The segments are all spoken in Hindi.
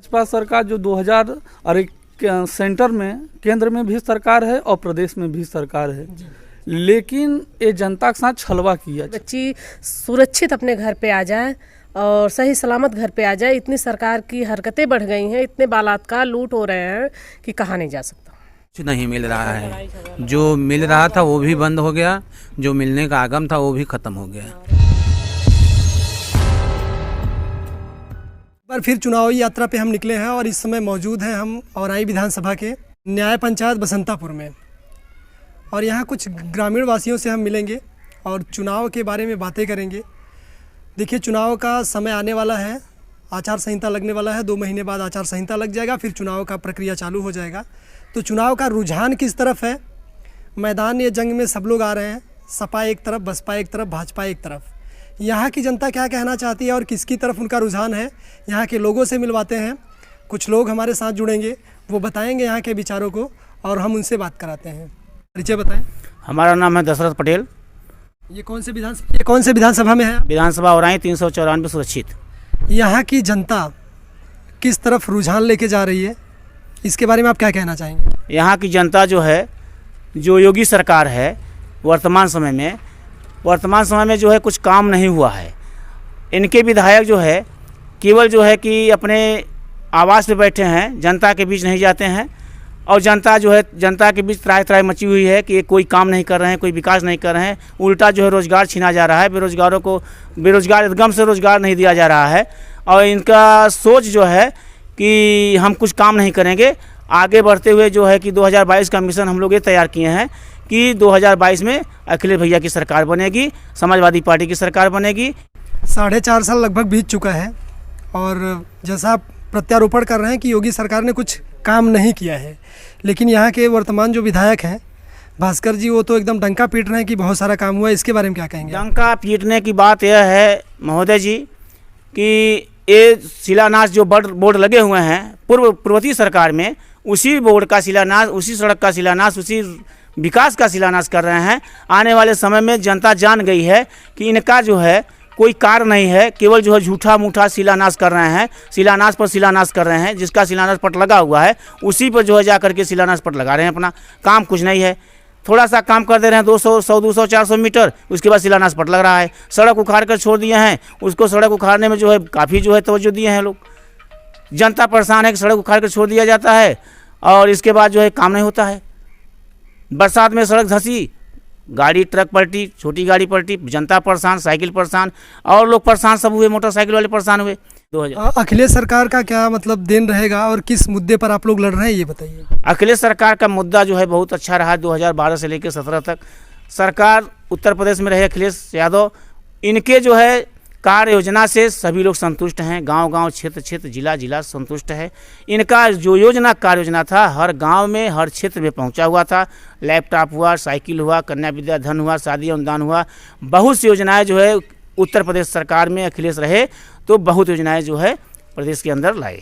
भाजपा सरकार जो 2000 और सेंटर में, केंद्र में भी सरकार है और प्रदेश में भी सरकार है, लेकिन ये जनता के साथ छलवा किया। बच्ची सुरक्षित अपने घर पे आ जाए और सही सलामत घर पे आ जाए। इतनी सरकार की हरकतें बढ़ गई हैं, इतने बलात्कार लूट हो रहे हैं कि कहा नहीं जा सकता। कुछ नहीं मिल रहा है, जो मिल रहा था वो भी बंद हो गया, जो मिलने का आगम था वो भी खत्म हो गया। पर फिर चुनावी यात्रा पे हम निकले हैं और इस समय मौजूद हैं हम औराई विधानसभा के न्याय पंचायत बसंतापुर में, और यहाँ कुछ ग्रामीण वासियों से हम मिलेंगे और चुनाव के बारे में बातें करेंगे। देखिए, चुनाव का समय आने वाला है, आचार संहिता लगने वाला है, 2 महीने बाद आचार संहिता लग जाएगा, फिर चुनाव का प्रक्रिया चालू हो जाएगा। तो चुनाव का रुझान किस तरफ है? मैदान ये जंग में सब लोग आ रहे हैं, सपा एक तरफ, बसपा एक तरफ, भाजपा एक तरफ। यहाँ की जनता क्या कहना चाहती है और किसकी तरफ उनका रुझान है, यहाँ के लोगों से मिलवाते हैं। कुछ लोग हमारे साथ जुड़ेंगे, वो बताएंगे यहाँ के विचारों को और हम उनसे बात कराते हैं। परिचय बताएं। हमारा नाम है दशरथ पटेल। ये कौन से विधानसभा में है? विधानसभा औराई 394 सुरक्षित। यहाँ की जनता किस तरफ रुझान लेके जा रही है, इसके बारे में आप क्या कहना चाहेंगे? यहाँ की जनता जो है, जो योगी सरकार है वर्तमान समय में जो है कुछ काम नहीं हुआ है। इनके विधायक जो है केवल जो है कि अपने आवास पे बैठे हैं, जनता के बीच नहीं जाते हैं, और जनता के बीच त्राही मची हुई है कि कोई काम नहीं कर रहे हैं, कोई विकास नहीं कर रहे हैं। उल्टा जो है रोज़गार छीना जा रहा है, बेरोजगार एकदम से रोज़गार नहीं दिया जा रहा है। और इनका सोच जो है कि हम कुछ काम नहीं करेंगे। आगे बढ़ते हुए जो है कि 2022 का मिशन हम लोग ये तैयार किए हैं कि 2022 में अखिलेश भैया की सरकार बनेगी, समाजवादी पार्टी की सरकार बनेगी। 4.5 साल लगभग बीत चुका है और जैसा आप प्रत्यारोपण कर रहे हैं कि योगी सरकार ने कुछ काम नहीं किया है, लेकिन यहाँ के वर्तमान जो विधायक हैं भास्कर जी, वो तो एकदम डंका पीट रहे हैं कि बहुत सारा काम हुआ है। इसके बारे में क्या कहेंगे? डंका पीटने की बात यह है महोदय जी कि ये शिलान्यास जो बोर्ड लगे हुए हैं पूर्ववर्ती सरकार में, उसी बोर्ड का शिलान्यास, उसी सड़क का शिलान्यास, उसी विकास का शिलान्यास कर रहे हैं। आने वाले समय में जनता जान गई है कि इनका जो है कोई कार्य नहीं है, केवल जो है झूठा मूठा शिलान्यास कर रहे हैं, शिलान्यास पर शिलान्यास कर रहे हैं। जिसका शिलान्यास पट लगा हुआ है उसी पर जो है जा करके शिलान्यास पट लगा रहे हैं। अपना काम कुछ नहीं है, थोड़ा सा काम कर दे रहे हैं, 200, 200, 400 मीटर, उसके बाद शिलान्यास पट लग रहा है। सड़क उखाड़ कर छोड़ दिए हैं, उसको सड़क उखाड़ने में जो है काफ़ी जो है तवज्जो दिए हैं लोग। जनता परेशान है कि सड़क उखाड़ कर छोड़ दिया जाता है और इसके बाद जो है काम नहीं होता है। बरसात में सड़क धंसी, गाड़ी ट्रक पलटी, छोटी गाड़ी पलटी, जनता परेशान, साइकिल परेशान, और लोग परेशान सब हुए, मोटरसाइकिल वाले परेशान हुए। अखिलेश सरकार का क्या मतलब देन रहेगा और किस मुद्दे पर आप लोग लड़ रहे हैं, ये बताइए। अखिलेश सरकार का मुद्दा जो है बहुत अच्छा रहा। 2012 से लेकर 17 तक सरकार उत्तर प्रदेश में रहे अखिलेश यादव। इनके जो है कार्य योजना से सभी लोग संतुष्ट हैं, गांव-गांव, क्षेत्र जिला संतुष्ट है। इनका जो कार्य योजना था हर गांव में, हर क्षेत्र में पहुंचा हुआ था। लैपटॉप हुआ, साइकिल हुआ, कन्या विद्या धन हुआ, शादी अनुदान हुआ, बहुत सी योजनाएं जो है उत्तर प्रदेश सरकार में अखिलेश रहे तो बहुत योजनाएं जो है प्रदेश के अंदर लाए।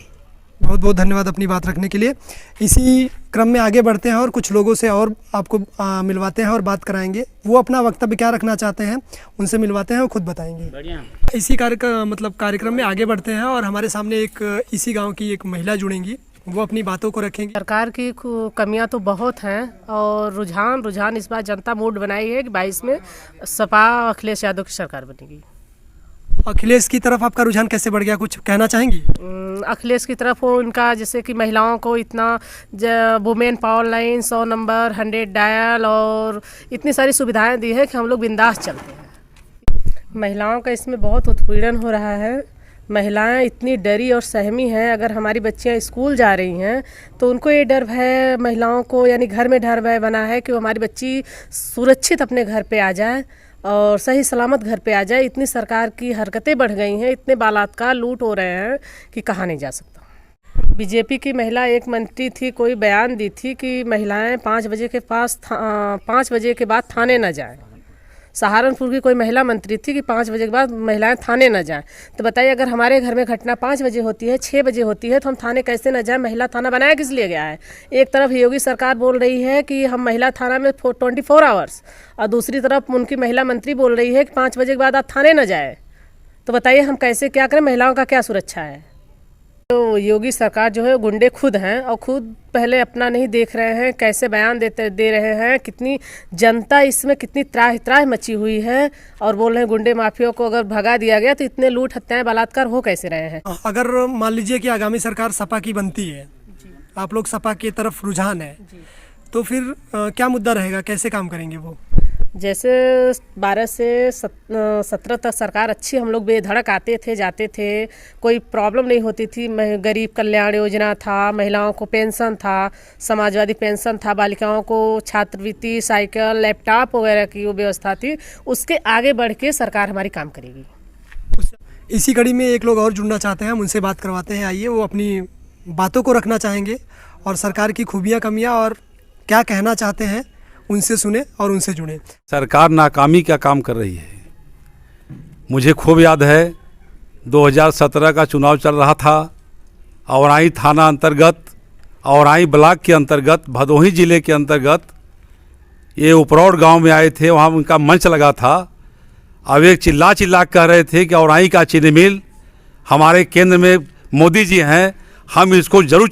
बहुत बहुत धन्यवाद अपनी बात रखने के लिए। इसी क्रम में आगे बढ़ते हैं और कुछ लोगों से और आपको मिलवाते हैं और बात कराएंगे। वो अपना वक्तव्य क्या रखना चाहते हैं उनसे मिलवाते हैं और खुद बताएंगे। बढ़िया। इसी कार्यक्रम में आगे बढ़ते हैं और हमारे सामने एक इसी गांव की एक महिला जुड़ेंगी, वो अपनी बातों को रखेंगी। सरकार की कमियां तो बहुत हैं और रुझान इस बार जनता मूड बनाई है कि 22 में सपा अखिलेश यादव की सरकार बनेगी। अखिलेश की तरफ आपका रुझान कैसे बढ़ गया, कुछ कहना चाहेंगी? अखिलेश की तरफ वो उनका जैसे कि महिलाओं को इतना women power line, 100 number, 100 dial और इतनी सारी सुविधाएं दी है कि हम लोग बिंदास चलते हैं। महिलाओं का इसमें बहुत उत्पीड़न हो रहा है। महिलाएं इतनी डरी और सहमी हैं। अगर हमारी बच्चियां स्कूल जा रही हैं तो उनको ये डर भय, महिलाओं को यानी घर में डर भय बना है कि हमारी बच्ची सुरक्षित अपने घर पे आ जाए और सही सलामत घर पे आ जाए। इतनी सरकार की हरकतें बढ़ गई हैं, इतने बलात्कार लूट हो रहे हैं कि कहा नहीं जा सकता। बीजेपी की महिला एक मंत्री थी, कोई बयान दी थी कि महिलाएं 5 बजे के बाद थाने न जाएं। सहारनपुर की कोई महिला मंत्री थी कि 5 बजे के बाद महिलाएं थाने न जाएं। तो बताइए, अगर हमारे घर में घटना 5 बजे होती है, 6 बजे होती है, तो हम थाने कैसे न जाएं? महिला थाना बनाया किस लिए गया है? एक तरफ योगी सरकार बोल रही है कि हम महिला थाना में 24 आवर्स, और दूसरी तरफ उनकी महिला मंत्री बोल रही है कि 5 बजे के बाद आप थाने न जाए। तो बताइए हम कैसे क्या करें? महिलाओं का क्या सुरक्षा है? तो योगी सरकार जो है गुंडे खुद हैं और खुद पहले अपना नहीं देख रहे हैं, कैसे बयान दे रहे हैं, कितनी जनता इसमें कितनी त्राह मची हुई है और बोल रहे हैं गुंडे माफियों को अगर भगा दिया गया तो इतने लूट हत्याएं बलात्कार हो कैसे रहे हैं। अगर मान लीजिए कि आगामी सरकार सपा की बनती है, आप लोग सपा की तरफ रुझान है, तो फिर क्या मुद्दा रहेगा, कैसे काम करेंगे वो? जैसे 12 से 17 तक सरकार अच्छी, हम लोग बेधड़क आते थे जाते थे, कोई प्रॉब्लम नहीं होती थी। गरीब कल्याण योजना था, महिलाओं को पेंशन था, समाजवादी पेंशन था, बालिकाओं को छात्रवृत्ति, साइकिल, लैपटॉप वगैरह की वो व्यवस्था थी। उसके आगे बढ़ के सरकार हमारी काम करेगी। इसी कड़ी में एक लोग और जुड़ना चाहते हैं, हम उनसे बात करवाते हैं। आइए, वो अपनी बातों को रखना चाहेंगे और सरकार की खूबियाँ कमियाँ और क्या कहना चाहते हैं उनसे सुने और उनसे जुड़े। सरकार नाकामी का काम कर रही है। मुझे खूब याद है 2017 का चुनाव चल रहा था। औराई थाना अंतर्गत, औराई ब्लॉक के अंतर्गत, भदोही ज़िले के अंतर्गत ये उपरौड़ गांव में आए थे, वहाँ उनका मंच लगा था। अब एक चिल्ला कह रहे थे कि औराई का चीनी मिल हमारे केंद्र में मोदी जी हैं, हम इसको ज़रूर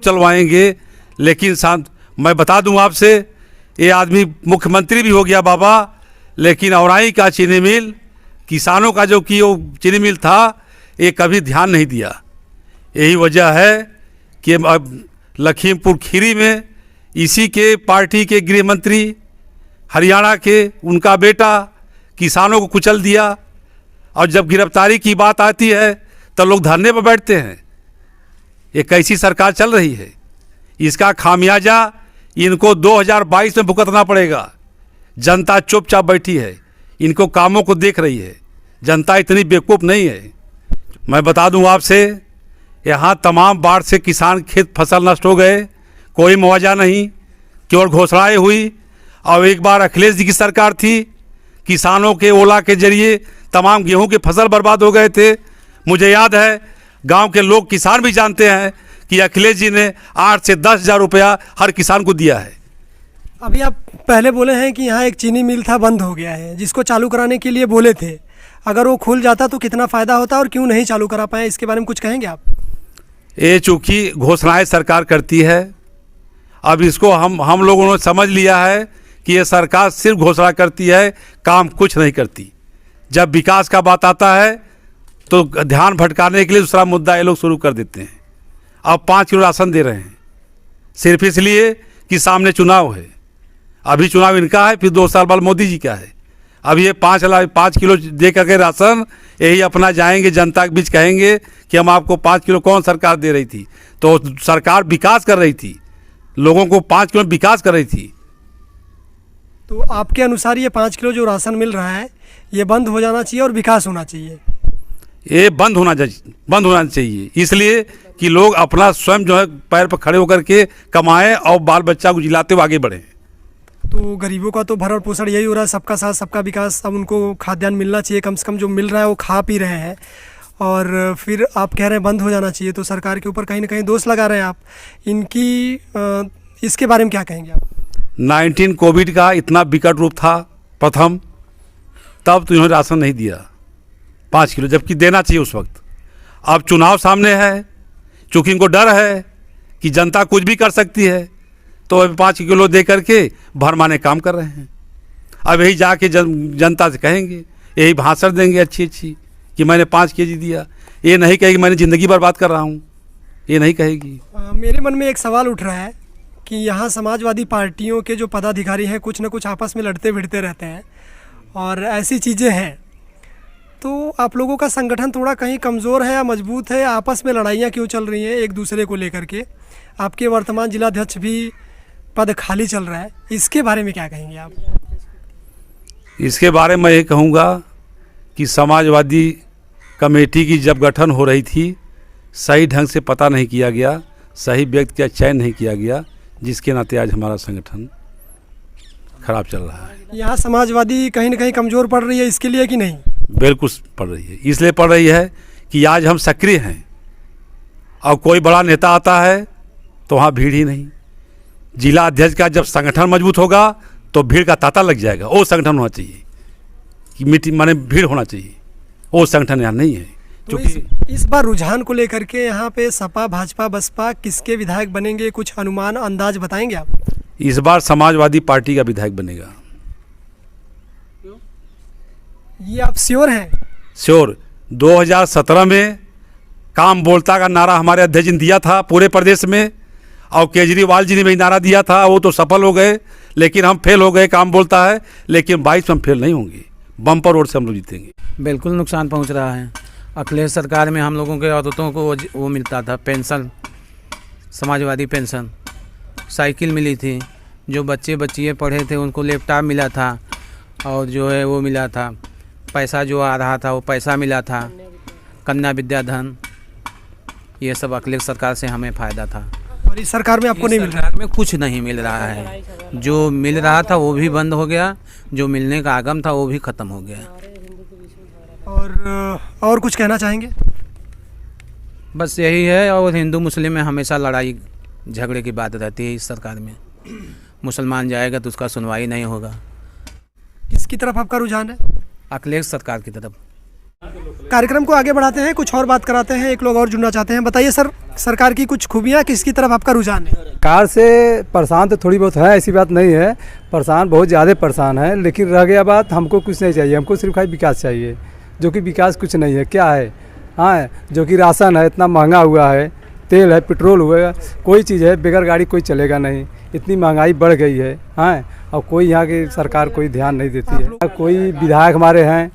चलवाएंगे। लेकिन मैं बता दूं आपसे, ये आदमी मुख्यमंत्री भी हो गया बाबा, लेकिन औराई का चीनी मिल, किसानों का जो कि वो चीनी मिल था, ये कभी ध्यान नहीं दिया। यही वजह है कि अब लखीमपुर खीरी में इसी के पार्टी के गृह मंत्री हरियाणा के, उनका बेटा किसानों को कुचल दिया। और जब गिरफ्तारी की बात आती है तो लोग धरने पर बैठते हैं। ये कैसी सरकार चल रही है? इसका खामियाजा इनको 2022 में भुगतना पड़ेगा। जनता चुपचाप बैठी है, इनको कामों को देख रही है। जनता इतनी बेवकूफ़ नहीं है। मैं बता दूं आपसे, यहाँ तमाम बाढ़ से किसान खेत फसल नष्ट हो गए, कोई मुआवजा नहीं, केवल घोषणाएं हुई। और एक बार अखिलेश जी की सरकार थी, किसानों के ओला के जरिए तमाम गेहूं के फसल बर्बाद हो गए थे। मुझे याद है, गांव के लोग, किसान भी जानते हैं कि अखिलेश जी ने 8 से 10 हज़ार रुपया हर किसान को दिया है। अभी आप पहले बोले हैं कि यहाँ एक चीनी मिल था, बंद हो गया है, जिसको चालू कराने के लिए बोले थे। अगर वो खुल जाता तो कितना फ़ायदा होता और क्यों नहीं चालू करा पाए, इसके बारे में कुछ कहेंगे आप? ये चूँकि घोषणाएं सरकार करती है, अब इसको हम लोगों ने समझ लिया है कि ये सरकार सिर्फ घोषणा करती है, काम कुछ नहीं करती। जब विकास का बात आता है तो ध्यान भटकाने के लिए दूसरा मुद्दा ये लोग शुरू कर देते हैं। अब 5 किलो राशन दे रहे हैं सिर्फ इसलिए कि सामने चुनाव है। अभी चुनाव इनका है, फिर 2 साल बाद मोदी जी का है। अब ये 5 किलो दे करके राशन, यही अपना जाएंगे जनता के बीच कहेंगे कि हम आपको 5 किलो। कौन सरकार दे रही थी? तो सरकार विकास कर रही थी, लोगों को 5 किलो विकास कर रही थी। तो आपके अनुसार ये 5 किलो जो राशन मिल रहा है, ये बंद हो जाना चाहिए और विकास होना चाहिए? ये बंद होना चाहिए इसलिए कि लोग अपना स्वयं जो है पैर पर खड़े होकर के कमाएं और बाल बच्चा को जिलाते हुए आगे बढ़ें। तो गरीबों का तो भरण पोषण यही हो रहा है, सबका साथ सबका विकास। अब उनको खाद्यान्न मिलना चाहिए, कम से कम जो मिल रहा है वो खा पी रहे हैं, और फिर आप कह रहे हैं बंद हो जाना चाहिए। तो सरकार के ऊपर कहीं ना कहीं दोष लगा रहे हैं आप। इसके बारे में क्या कहेंगे आप? 19 कोविड का इतना विकट रूप था प्रथम, तब तो इन्होंने राशन नहीं दिया 5 किलो, जबकि देना चाहिए उस वक्त। अब चुनाव सामने है, चूँकि इनको डर है कि जनता कुछ भी कर सकती है, तो अभी 5 किलो दे करके भरमाने काम कर रहे हैं। अब यही जाके जनता से कहेंगे, यही भाषण देंगे अच्छी कि मैंने 5 केजी दिया। ये नहीं कहेगी मैंने ज़िंदगी बर्बाद कर रहा हूँ, ये नहीं कहेगी। मेरे मन में एक सवाल उठ रहा है कि यहाँ समाजवादी पार्टियों के जो पदाधिकारी हैं, कुछ न कुछ आपस में लड़ते भिड़ते रहते हैं और ऐसी चीज़ें हैं। तो आप लोगों का संगठन थोड़ा कहीं कमज़ोर है या मजबूत है? आपस में लड़ाइयाँ क्यों चल रही हैं एक दूसरे को लेकर के? आपके वर्तमान जिलाध्यक्ष भी पद खाली चल रहा है, इसके बारे में क्या कहेंगे आप? इसके बारे में ये कहूँगा कि समाजवादी कमेटी की जब गठन हो रही थी, सही ढंग से पता नहीं किया गया, सही व्यक्ति का चयन नहीं किया गया, जिसके नाते आज हमारा संगठन खराब चल रहा है। यहाँ समाजवादी कहीं ना कहीं कमज़ोर पड़ रही है इसके लिए कि नहीं? बिल्कुल पड़ रही है। इसलिए पड़ रही है कि आज हम सक्रिय हैं, और कोई बड़ा नेता आता है तो वहाँ भीड़ ही नहीं। जिला अध्यक्ष का जब संगठन मजबूत होगा तो भीड़ का तांता लग जाएगा। वो संगठन होना चाहिए कि मीटिंग माने भीड़ होना चाहिए, वो संगठन यहाँ नहीं है। तो इस बार रुझान को लेकर के यहाँ पे सपा भाजपा बसपा किसके विधायक बनेंगे, कुछ अनुमान अंदाज बताएंगे आप? इस बार समाजवादी पार्टी का विधायक बनेगा। ये आप श्योर हैं? श्योर। 2017 में काम बोलता का नारा हमारे अध्यक्ष ने दिया था पूरे प्रदेश में, और केजरीवाल जी ने भी नारा दिया था, वो तो सफल हो गए, लेकिन हम फेल हो गए। काम बोलता है, लेकिन 22 में हम फेल नहीं होंगे, बम्पर वोट से हम लोग जीतेंगे। बिल्कुल नुकसान पहुंच रहा है। अखिलेश सरकार में हम लोगों के औरतों को वो मिलता था पेंशन, समाजवादी पेंशन, साइकिल मिली थी, जो बच्चियाँ पढ़े थे उनको लैपटॉप मिला था, और जो है वो मिला था पैसा, जो आ रहा था वो पैसा मिला था, कन्या विद्याधन, ये सब अखिलेश सरकार से हमें फ़ायदा था। और इस सरकार में आपको नहीं मिल रहा? सरकार में कुछ नहीं मिल रहा है। जो मिल रहा था वो भी बंद हो गया, जो मिलने का आगम था वो भी ख़त्म हो गया। और कुछ कहना चाहेंगे? बस यही है। और हिंदू मुस्लिम में हमेशा लड़ाई झगड़े की बात रहती है इस सरकार में। मुसलमान जाएगा तो उसका सुनवाई नहीं होगा। किसकी तरफ आपका रुझान है? अखिलेश सरकार की तरफ। कार्यक्रम को आगे बढ़ाते हैं, कुछ और बात कराते हैं। एक लोग और जुड़ना चाहते हैं। बताइए सर, सरकार की कुछ खूबियाँ, किसकी तरफ आपका रुझान है? कार से परेशान तो थोड़ी बहुत है, ऐसी बात नहीं है, परेशान बहुत ज़्यादा परेशान है, लेकिन रह गया बात, हमको कुछ नहीं चाहिए, हमको सिर्फ विकास चाहिए, जो कि विकास कुछ नहीं है। क्या है? हाँ, जो कि राशन है इतना महंगा हुआ है, तेल है, पेट्रोल हुआ, कोई चीज़ है बगैर गाड़ी कोई चलेगा नहीं, इतनी महंगाई बढ़ गई है। हाँ, और कोई यहाँ की सरकार कोई ध्यान नहीं देती है। कोई विधायक हमारे हैं,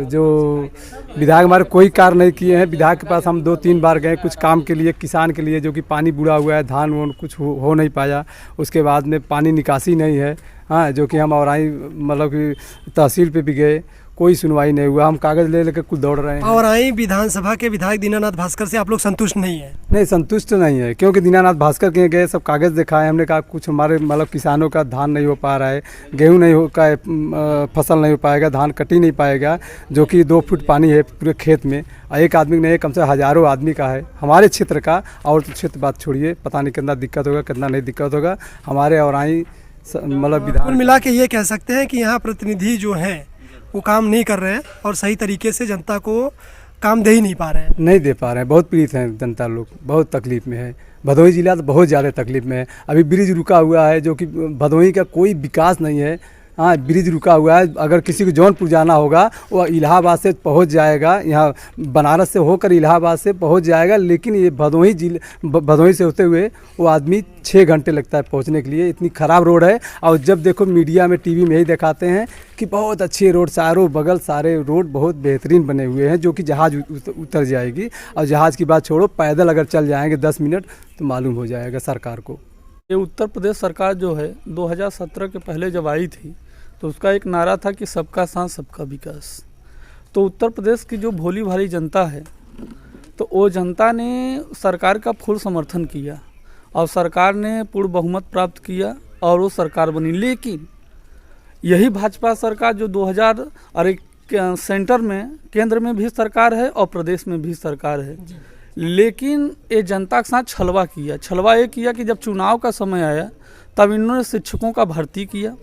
जो विधायक हमारे कोई कार्य नहीं किए हैं। विधायक के पास हम 2-3 बार गए कुछ काम के लिए, किसान के लिए, जो कि पानी बुरा हुआ है, धान वान कुछ हो नहीं पाया। उसके बाद में पानी निकासी नहीं है। हाँ, जो कि हम औराई मतलब कि तहसील पे भी गए, कोई सुनवाई नहीं हुआ। हम कागज़ ले लेकर कुछ दौड़ रहे हैं। औराई विधानसभा के विधायक दीनानाथ भास्कर से आप लोग संतुष्ट नहीं है? नहीं, संतुष्ट तो नहीं है, क्योंकि दीनानाथ भास्कर के गए, सब कागज़ दिखाए, हमने कहा कुछ हमारे मतलब किसानों का धान नहीं हो पा रहा है, गेहूं नहीं हो का फसल नहीं हो पाएगा, धान कटी नहीं पाएगा, जो कि 2 फुट पानी है पूरे खेत में, एक आदमी नहीं, कम से हज़ारों आदमी का है हमारे क्षेत्र का। और तो क्षेत्र बात छोड़िए, पता नहीं कितना दिक्कत होगा कितना नहीं दिक्कत होगा हमारे औराई मतलब विधान। कुल मिला के ये कह सकते हैं कि यहाँ प्रतिनिधि जो हैं वो काम नहीं कर रहे हैं और सही तरीके से जनता को काम दे ही नहीं पा रहे हैं। नहीं दे पा रहे हैं, बहुत पीड़ित हैं जनता लोग, बहुत तकलीफ में है। भदोही जिला तो बहुत ज़्यादा तकलीफ में है। अभी ब्रिज रुका हुआ है, जो कि भदोही का कोई विकास नहीं है। हाँ, ब्रिज रुका हुआ है, अगर किसी को जौनपुर जाना होगा वो इलाहाबाद से पहुंच जाएगा, यहाँ बनारस से होकर इलाहाबाद से पहुंच जाएगा, लेकिन ये भदोही से होते हुए वो आदमी 6 घंटे लगता है पहुंचने के लिए। इतनी ख़राब रोड है। और जब देखो मीडिया में टीवी में यही दिखाते हैं कि बहुत अच्छी रोड, चारों बगल सारे रोड बहुत बेहतरीन बने हुए हैं, जो कि जहाज़ उतर जाएगी। और जहाज़ की बात छोड़ो, पैदल अगर चल जाएंगे 10 मिनट तो मालूम हो जाएगा सरकार को। ये उत्तर प्रदेश सरकार जो है 2017 के पहले जब आई थी तो उसका एक नारा था कि सबका साथ सबका विकास। तो उत्तर प्रदेश की जो भोली भाली जनता है, तो वो जनता ने सरकार का फुल समर्थन किया और सरकार ने पूर्ण बहुमत प्राप्त किया और वो सरकार बनी। लेकिन यही भाजपा सरकार जो 2000 सेंटर में, केंद्र में भी सरकार है और प्रदेश में भी सरकार है, लेकिन ये जनता के साथ छलवा किया। छलवा ये किया कि जब चुनाव का समय आया तब इन्होंने शिक्षकों का भर्ती किया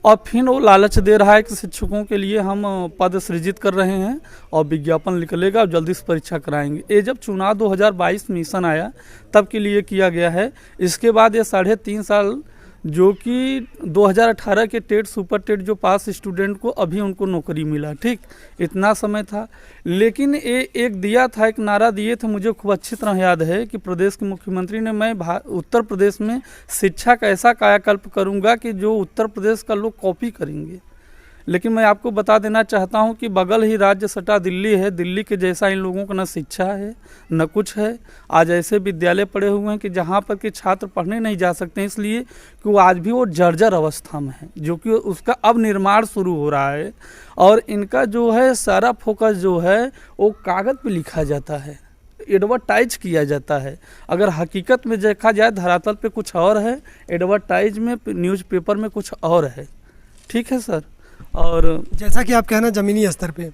और फिर वो लालच दे रहा है कि शिक्षकों के लिए हम पद सृजित कर रहे हैं और विज्ञापन निकलेगा और जल्दी से परीक्षा कराएंगे। ये जब चुनाव 2022 मिशन आया तब के लिए किया गया है। इसके बाद ये 3.5 साल जो कि 2018 के टेट सुपर टेट जो पास स्टूडेंट को अभी उनको नौकरी मिला, ठीक इतना समय था। लेकिन ये एक दिया था, एक नारा दिए थे, मुझे खूब अच्छी तरह याद है कि प्रदेश के मुख्यमंत्री ने, मैं उत्तर प्रदेश में शिक्षा का ऐसा कायाकल्प करूंगा कि जो उत्तर प्रदेश का लोग कॉपी करेंगे। लेकिन मैं आपको बता देना चाहता हूं कि बगल ही राज्य सटा दिल्ली है, दिल्ली के जैसा इन लोगों को न शिक्षा है न कुछ है। आज ऐसे विद्यालय पड़े हुए हैं कि जहां पर कि छात्र पढ़ने नहीं जा सकते, इसलिए कि वो आज भी वो जर्जर अवस्था में है, जो कि उसका अब निर्माण शुरू हो रहा है। और इनका जो है सारा फोकस जो है वो कागज़ पर लिखा जाता है, एडवर्टाइज किया जाता है। अगर हकीकत में देखा जाए धरातल पे कुछ और है, एडवर्टाइज में न्यूज़पेपर में कुछ और है। ठीक है सर। और जैसा कि आप कहना ज़मीनी स्तर पे,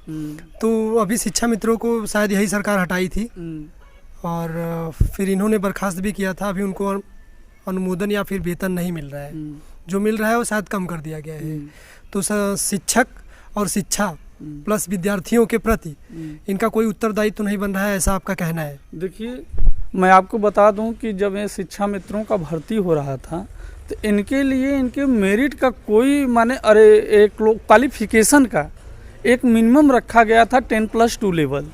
तो अभी शिक्षा मित्रों को शायद यही सरकार हटाई थी और फिर इन्होंने बर्खास्त भी किया था। अभी उनको अनुमोदन या फिर वेतन नहीं मिल रहा है, जो मिल रहा है वो शायद कम कर दिया गया है। तो शिक्षक और शिक्षा प्लस विद्यार्थियों के प्रति इनका कोई उत्तरदायित्व तो नहीं बन रहा है, ऐसा आपका कहना है? देखिए, मैं आपको बता दूं कि जब ये शिक्षा मित्रों का भर्ती हो रहा था तो इनके लिए इनके मेरिट का कोई एक क्वालिफिकेशन का एक मिनिमम रखा गया था 10+2 लेवल,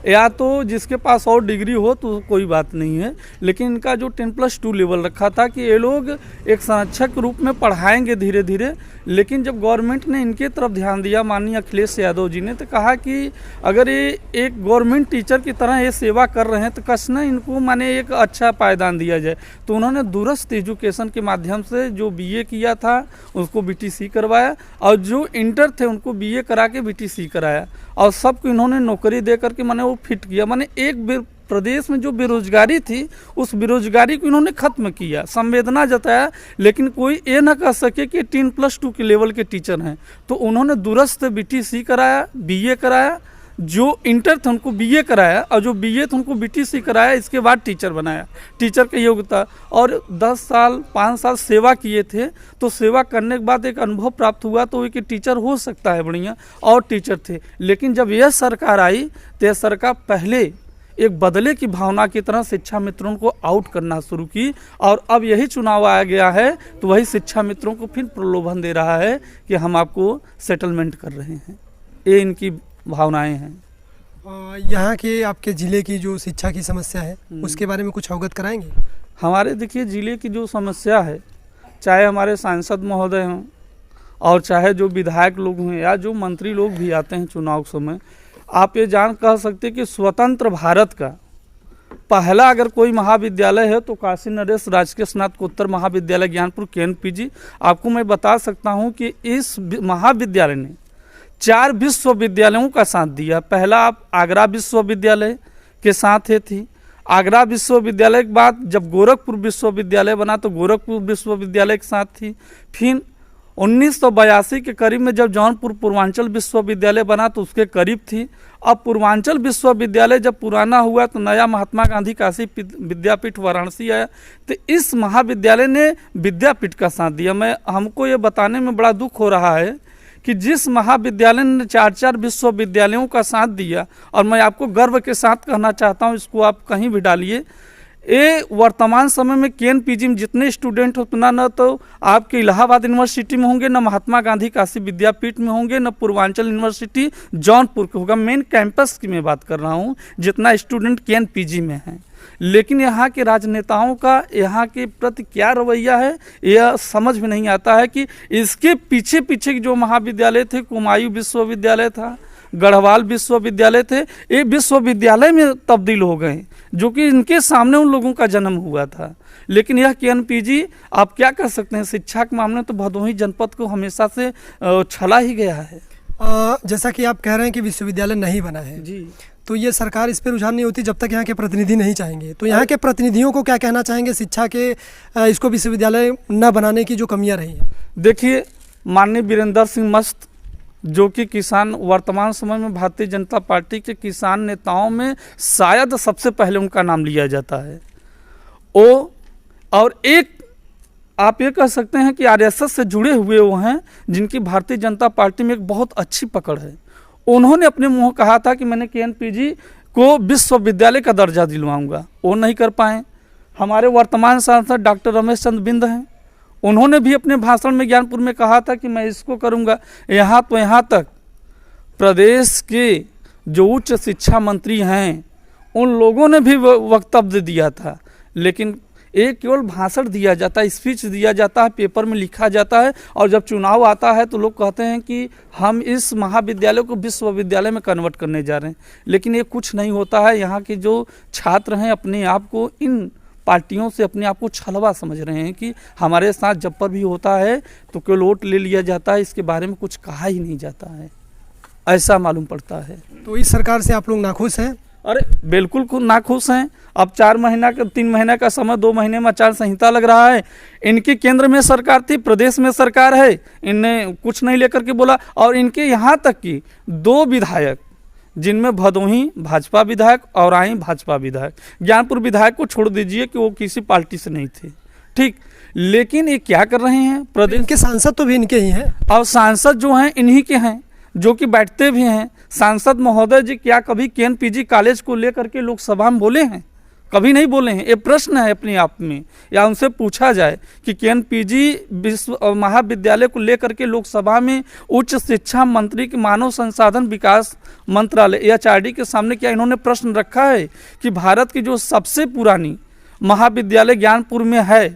या तो जिसके पास और डिग्री हो तो कोई बात नहीं है, लेकिन इनका जो 10+2 लेवल रखा था कि ये लोग एक संरक्षक रूप में पढ़ाएंगे धीरे धीरे। लेकिन जब गवर्नमेंट ने इनके तरफ ध्यान दिया, माननीय अखिलेश यादव जी ने, तो कहा कि अगर ये एक गवर्नमेंट टीचर की तरह ये सेवा कर रहे हैं तो कस न इनको एक अच्छा पायदान दिया जाए। तो उन्होंने दूरस्थ एजुकेशन के माध्यम से जो BA किया था उसको BTC करवाया, और जो इंटर थे उनको BA करा के BTC कराया, और सबको इन्होंने नौकरी दे करके वो फिट किया। एक प्रदेश में जो बेरोजगारी थी उस बेरोजगारी को इन्होंने ख़त्म किया, संवेदना जताया, लेकिन कोई ये ना कह सके कि 10+2 के लेवल के टीचर हैं। तो उन्होंने दूरस्थ BTC कराया, BA कराया, जो इंटर थे उनको BA कराया, और जो BA थे उनको BTC कराया, इसके बाद टीचर बनाया, टीचर की योग्यता। और 10 साल 5 साल सेवा किए थे, तो सेवा करने के बाद एक अनुभव प्राप्त हुआ, तो एक टीचर हो सकता है बढ़िया, और टीचर थे। लेकिन जब यह सरकार आई तो यह सरकार पहले एक बदले की भावना की तरह शिक्षा मित्रों को आउट करना शुरू की, और अब यही चुनाव आया गया है तो वही शिक्षा मित्रों को फिर प्रलोभन दे रहा है कि हम आपको सेटलमेंट कर रहे हैं। ये इनकी भावनाएं हैं। यहाँ के आपके ज़िले की जो शिक्षा की समस्या है उसके बारे में कुछ अवगत कराएंगे? हमारे देखिए ज़िले की जो समस्या है, चाहे हमारे सांसद महोदय हों और चाहे जो विधायक लोग हैं या जो मंत्री लोग भी आते हैं चुनाव के समय, आप ये जान कह सकते कि स्वतंत्र भारत का पहला अगर कोई महाविद्यालय है तो काशी नरेश राजकीय स्नातकोत्तर महाविद्यालय ज्ञानपुर KNPG। आपको मैं बता सकता हूँ कि इस महाविद्यालय ने 4 विश्वविद्यालयों का साथ दिया। पहला आप आगरा विश्वविद्यालय के साथ थी, आगरा विश्वविद्यालय के बाद जब गोरखपुर विश्वविद्यालय बना तो गोरखपुर विश्वविद्यालय के साथ थी। फिर 1982 के करीब में जब जौनपुर पूर्वांचल विश्वविद्यालय बना तो उसके करीब थी। अब पूर्वांचल विश्वविद्यालय जब पुराना हुआ तो नया महात्मा गांधी काशी विद्यापीठ वाराणसी आया, तो इस महाविद्यालय ने विद्यापीठ का साथ दिया। हमको ये बताने में बड़ा दुख हो रहा है कि जिस महाविद्यालय ने 4 विश्वविद्यालयों का साथ दिया, और मैं आपको गर्व के साथ कहना चाहता हूँ, इसको आप कहीं भी डालिए, ये वर्तमान समय में KNPG में जितने स्टूडेंट उतना न तो आपके इलाहाबाद यूनिवर्सिटी में होंगे, न महात्मा गांधी काशी विद्यापीठ में होंगे, न पूर्वांचल यूनिवर्सिटी जौनपुर के होगा। मेन कैंपस की मैं बात कर रहा हूँ, जितना स्टूडेंट KNPG में है। लेकिन यहाँ के राजनेताओं का यहाँ के प्रति क्या रवैया है यह समझ में नहीं आता है कि इसके पीछे पीछे जो महाविद्यालय थे, कुमायूं विश्वविद्यालय था, गढ़वाल विश्वविद्यालय थे, ये विश्वविद्यालय में तब्दील हो गए, जो कि इनके सामने उन लोगों का जन्म हुआ था। लेकिन यह KNPG आप क्या कर सकते हैं, शिक्षा के मामले में तो भदोही जनपद को हमेशा से छला ही गया है। जैसा कि आप कह रहे हैं कि विश्वविद्यालय नहीं बना है जी, तो ये सरकार इस पर रुझान नहीं होती जब तक यहाँ के प्रतिनिधि नहीं चाहेंगे। तो यहाँ के प्रतिनिधियों को क्या कहना चाहेंगे शिक्षा के इसको विश्वविद्यालय न बनाने की जो कमियाँ रही हैं? देखिए, माननीय वीरेंद्र सिंह मस्त जो कि किसान वर्तमान समय में भारतीय जनता पार्टी के किसान नेताओं में शायद सबसे पहले उनका नाम लिया जाता है। और एक आप ये कह सकते हैं कि RSS से जुड़े हुए वो हैं जिनकी भारतीय जनता पार्टी में एक बहुत अच्छी पकड़ है। उन्होंने अपने मुँह कहा था कि मैंने KNPG को विश्वविद्यालय का दर्जा दिलवाऊंगा, वो नहीं कर पाए। हमारे वर्तमान सांसद डॉक्टर रमेश चंद्र बिंद हैं, उन्होंने भी अपने भाषण में ज्ञानपुर में कहा था कि मैं इसको करूंगा। यहाँ तक प्रदेश के जो उच्च शिक्षा मंत्री हैं उन लोगों ने भी वक्तव्य दिया था, लेकिन एक केवल भाषण दिया जाता है, स्पीच दिया जाता है, पेपर में लिखा जाता है, और जब चुनाव आता है तो लोग कहते हैं कि हम इस महाविद्यालय को विश्वविद्यालय में कन्वर्ट करने जा रहे हैं। लेकिन ये कुछ नहीं होता है। यहाँ के जो छात्र हैं अपने आप को इन पार्टियों से अपने आप को छलवा समझ रहे हैं कि हमारे साथ जब पर भी होता है तो केवल वोट ले लिया जाता है, इसके बारे में कुछ कहा ही नहीं जाता है, ऐसा मालूम पड़ता है। तो इस सरकार से आप लोग नाखुश हैं? अरे बिल्कुल नाखुश हैं। अब 3 महीना का समय, 2 महीने में आचार संहिता लग रहा है। इनकी केंद्र में सरकार थी, प्रदेश में सरकार है, इनने कुछ नहीं लेकर के बोला। और इनके यहाँ तक कि 2 विधायक, जिनमें भदोही भाजपा विधायक और आई भाजपा विधायक, ज्ञानपुर विधायक को छोड़ दीजिए कि वो किसी पार्टी से नहीं थे, ठीक, लेकिन ये क्या कर रहे हैं, प्रदेश के सांसद तो भी इनके ही हैं, और सांसद जो हैं इन्हीं के हैं। जो कि बैठते भी हैं, सांसद महोदय जी क्या कभी केएनपीजी कॉलेज को लेकर के लोकसभा में बोले हैं? कभी नहीं बोले हैं। ये प्रश्न है अपने आप में, या उनसे पूछा जाए कि केएनपीजी महाविद्यालय को लेकर के लोकसभा में उच्च शिक्षा मंत्री के मानव संसाधन विकास मंत्रालय एचआरडी के सामने क्या इन्होंने प्रश्न रखा है कि भारत की जो सबसे पुरानी महाविद्यालय ज्ञानपुर में है,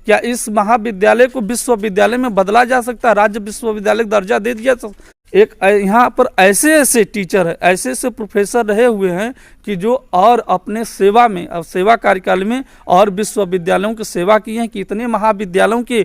क्या इस महाविद्यालय को विश्वविद्यालय में बदला जा सकता है, राज्य विश्वविद्यालय का दर्जा दे दिया? तो एक यहाँ पर ऐसे ऐसे टीचर है, ऐसे ऐसे प्रोफेसर रहे हुए हैं कि जो और अपने सेवा में, अब सेवा कार्यकाल में और विश्वविद्यालयों की सेवा की हैं, कि इतने महाविद्यालयों के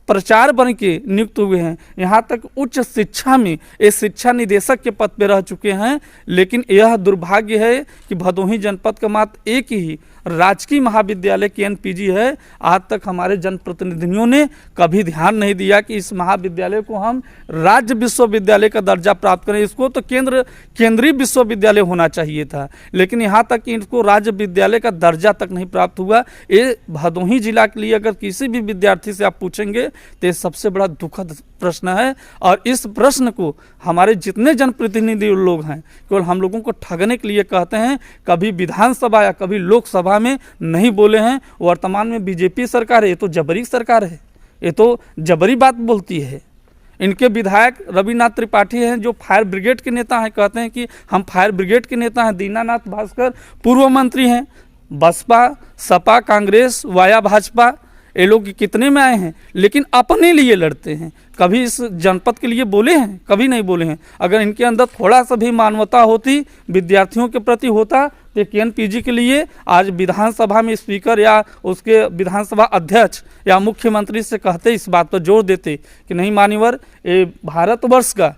प्रचार बन के नियुक्त हुए हैं, यहाँ तक उच्च शिक्षा में एक शिक्षा निदेशक के पद पर रह चुके हैं। लेकिन यह दुर्भाग्य है कि भदोही जनपद का मात्र एक ही राजकीय महाविद्यालय केएनपीजी है। आज तक हमारे जनप्रतिनिधियों ने कभी ध्यान नहीं दिया कि इस महाविद्यालय को हम राज्य विश्वविद्यालय का दर्जा प्राप्त करें। इसको तो केंद्रीय विश्वविद्यालय होना चाहिए था, लेकिन यहाँ तक कि इनको राज्य विद्यालय का दर्जा तक नहीं प्राप्त हुआ। ये भदोही जिला के लिए अगर किसी भी विद्यार्थी से आप पूछेंगे तो ये सबसे बड़ा दुखद प्रश्न है। और इस प्रश्न को हमारे जितने जनप्रतिनिधि लोग हैं केवल हम लोगों को ठगने के लिए कहते हैं, कभी विधानसभा या कभी लोकसभा में नहीं बोले हैं। वर्तमान में बीजेपी सरकार है, ये तो जबरी सरकार है, ये तो जबरी बात बोलती है। इनके विधायक रविनाथ त्रिपाठी हैं जो फायर ब्रिगेड के नेता हैं, कहते हैं कि हम फायर ब्रिगेड के नेता हैं। दीनानाथ भास्कर पूर्व मंत्री हैं, बसपा सपा कांग्रेस वाया भाजपा, ये लोग कितने में आए हैं, लेकिन अपने लिए लड़ते हैं। कभी इस जनपद के लिए बोले हैं? कभी नहीं बोले हैं। अगर इनके अंदर थोड़ा सा भी मानवता होती, विद्यार्थियों के प्रति होता, तो केएनपीजी के लिए आज विधानसभा में स्पीकर या उसके विधानसभा अध्यक्ष या मुख्यमंत्री से कहते, इस बात पर जोर देते कि नहीं मान्यवर, ये भारतवर्ष का,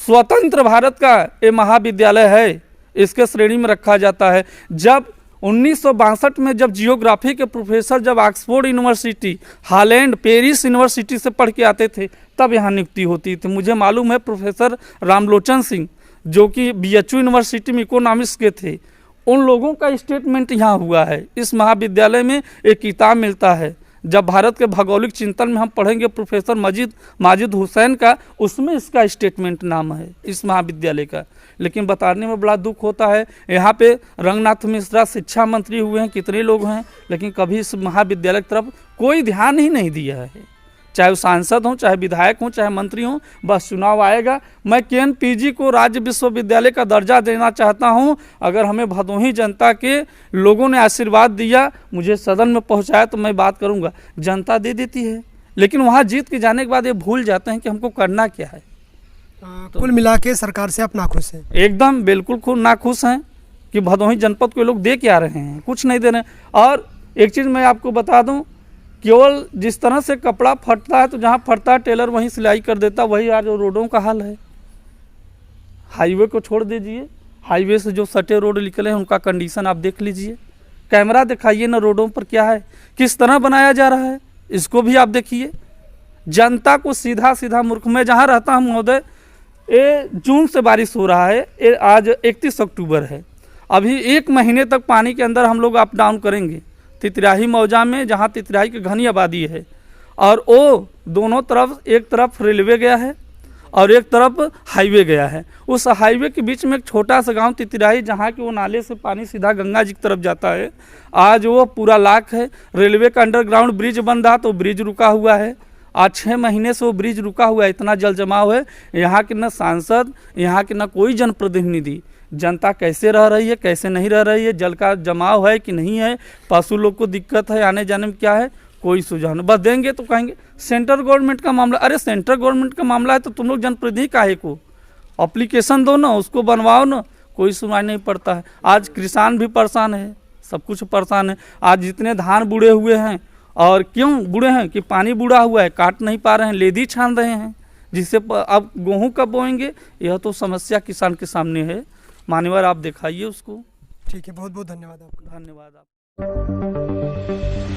स्वतंत्र भारत का ये महाविद्यालय है, इसके श्रेणी में रखा जाता है। जब 1962 में जब जियोग्राफी के प्रोफेसर जब Oxford university, Holland, Paris university से पढ़ के आते थे, तब यहाँ नियुक्ति होती थी। मुझे मालूम है प्रोफेसर रामलोचन सिंह जो कि बीएचयू यूनिवर्सिटी में इकोनॉमिक्स के थे, उन लोगों का स्टेटमेंट यहाँ हुआ है। इस महाविद्यालय में एक किताब मिलता है, जब भारत के भौगोलिक चिंतन में हम पढ़ेंगे प्रोफेसर माजिद हुसैन का, उसमें इसका स्टेटमेंट नाम है इस महाविद्यालय का। लेकिन बताने में बड़ा दुख होता है, यहाँ पे रंगनाथ मिश्रा शिक्षा मंत्री हुए हैं, कितने लोग हैं, लेकिन कभी इस महाविद्यालय की तरफ कोई ध्यान ही नहीं दिया है। चाहे वो सांसद हों, चाहे विधायक हों, चाहे मंत्री हों, बस चुनाव आएगा। मैं केएनपीजी को राज्य विश्वविद्यालय का दर्जा देना चाहता हूं। अगर हमें भदोही जनता के लोगों ने आशीर्वाद दिया, मुझे सदन में पहुंचाया, तो मैं बात करूंगा। जनता दे देती है, लेकिन वहां जीत के जाने के बाद ये भूल जाते हैं कि हमको करना क्या है। कुल मिला के सरकार से आप नाखुश हैं? एकदम बिल्कुल नाखुश हैं कि भदोही जनपद को लोग दे के आ रहे हैं, कुछ नहीं दे रहे हैं। और एक चीज़ मैं आपको बता दूं, केवल जिस तरह से कपड़ा फटता है तो जहाँ फटता है टेलर वहीं सिलाई कर देता, वही आज रोडों का हाल है। हाईवे को छोड़ दीजिए, हाईवे से जो सटे रोड निकले हैं उनका कंडीशन आप देख लीजिए, कैमरा दिखाइए ना रोडों पर क्या है, किस तरह बनाया जा रहा है, इसको भी आप देखिए। जनता को सीधा सीधा मूर्ख, मैं जहाँ रहता हूँ महोदय, ये जून से बारिश हो रहा है, ये आज 31 अक्टूबर है, अभी 1 महीने तक पानी के अंदर हम लोग अप डाउन करेंगे। तितराही मौजा में, जहाँ तितराही की घनी आबादी है, और वो दोनों तरफ, एक तरफ रेलवे गया है और एक तरफ हाईवे गया है। उस हाईवे के बीच में एक छोटा सा गांव तितराही, जहाँ कि वो नाले से पानी सीधा गंगा जी की तरफ जाता है, आज वो पूरा लाख है। रेलवे का अंडरग्राउंड ब्रिज बन रहा तो ब्रिज रुका हुआ है, आज 6 महीने से वो ब्रिज रुका हुआ है, इतना जल जमाव है। यहाँ के न सांसद, यहाँ के न कोई जनप्रतिनिधि, जनता कैसे रह रही है, कैसे नहीं रह रही है, जल का जमाव है कि नहीं है, पशु लोग को दिक्कत है, आने जाने में क्या है, कोई सुझाव नहीं। बस देंगे तो कहेंगे सेंट्रल गवर्नमेंट का मामला। अरे सेंट्रल गवर्नमेंट का मामला है तो तुम लोग जनप्रतिनिधि काहे को, अप्लीकेशन दो ना, उसको बनवाओ ना, कोई सुनाई नहीं पड़ता है। आज किसान भी परेशान है, सब कुछ परेशान है। आज जितने धान बूढ़े हुए हैं, और क्यों बूढ़े हैं कि पानी बूढ़ा हुआ है, काट नहीं पा रहे हैं, लेदी छान रहे हैं, जिससे अब गेहूँ कब बोएंगे, यह तो समस्या किसान के सामने है। मान्यवर आप दिखाइए उसको। ठीक है, बहुत बहुत धन्यवाद आपका। धन्यवाद आप।